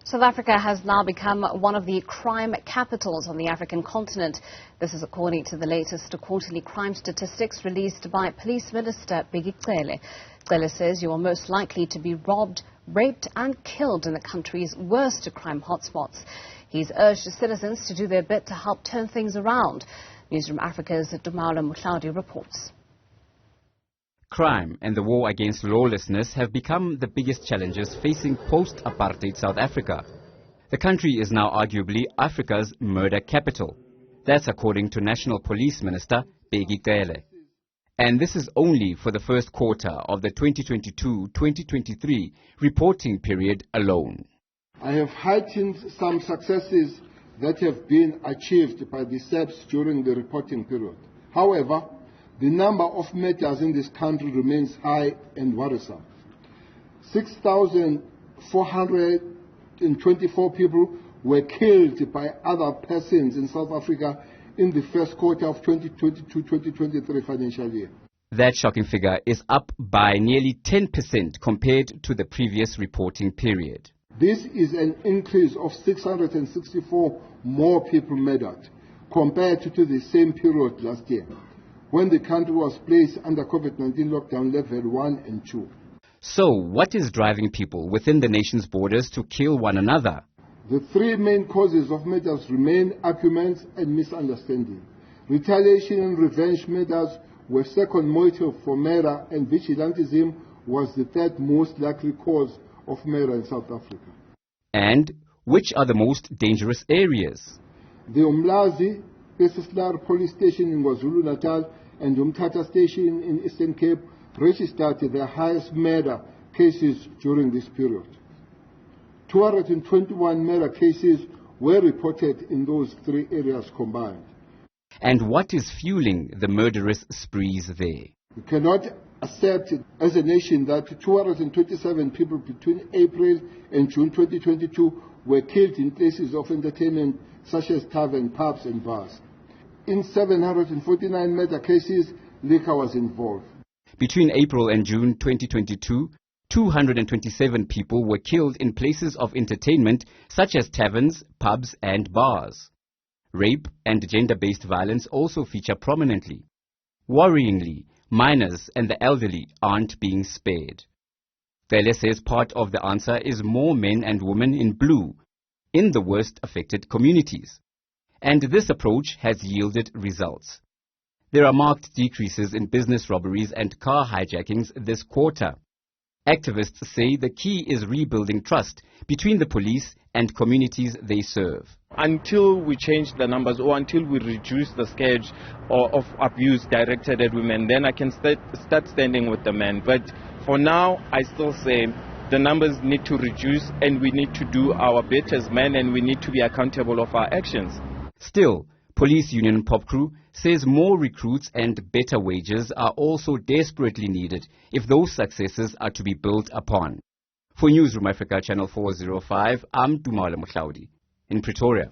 South Africa has now become one of the crime capitals on the African continent. This is according to the latest quarterly crime statistics released by Police Minister Bheki Cele. Cele says you are most likely to be robbed, raped and killed in the country's worst crime hotspots. He's urged citizens to do their bit to help turn things around. Newzroom Afrika's Tumaole Mohlaoli reports. Crime and the war against lawlessness have become the biggest challenges facing post-apartheid South Africa. The country is now arguably Africa's murder capital. That's according to National Police Minister Bheki Cele. And this is only for the first quarter of the 2022-2023 reporting period alone. I have heightened some successes that have been achieved by the SEPs during the reporting period. However, the number of murders in this country remains high and worrisome. 6,424 people were killed by other persons in South Africa in the first quarter of 2022-2023 financial year. That shocking figure is up by nearly 10% compared to the previous reporting period. This is an increase of 664 more people murdered compared to the same period last year, when the country was placed under COVID-19 lockdown level 1 and 2. So, what is driving people within the nation's borders to kill one another? The three main causes of murders remain arguments and misunderstanding. Retaliation and revenge murders were second motive for murder, and vigilantism was the third most likely cause of murder in South Africa. And which are the most dangerous areas? The Umlazi Police Station in KwaZulu-Natal and Umtata Station in Eastern Cape registered their highest murder cases during this period. 221 murder cases were reported in those three areas combined. And what is fueling the murderous sprees there? We cannot accept as a nation that 227 people between April and June 2022 were killed in places of entertainment such as taverns, pubs and bars. In 749 murder cases, liquor was involved. Between April and June 2022, 227 people were killed in places of entertainment such as taverns, pubs and bars. Rape and gender-based violence also feature prominently. Worryingly, minors and the elderly aren't being spared. Cele says part of the answer is more men and women in blue in the worst affected communities. And this approach has yielded results. There are marked decreases in business robberies and car hijackings this quarter. Activists say the key is rebuilding trust between the police and communities they serve. Until we change the numbers or until we reduce the scourge of abuse directed at women, then I can start standing with the men. But for now, I still say the numbers need to reduce and we need to do our bit as men and we need to be accountable of our actions. Still, Police Union Pop Crew says more recruits and better wages are also desperately needed if those successes are to be built upon. For Newzroom Afrika Channel 405, I'm Tumaole in Pretoria.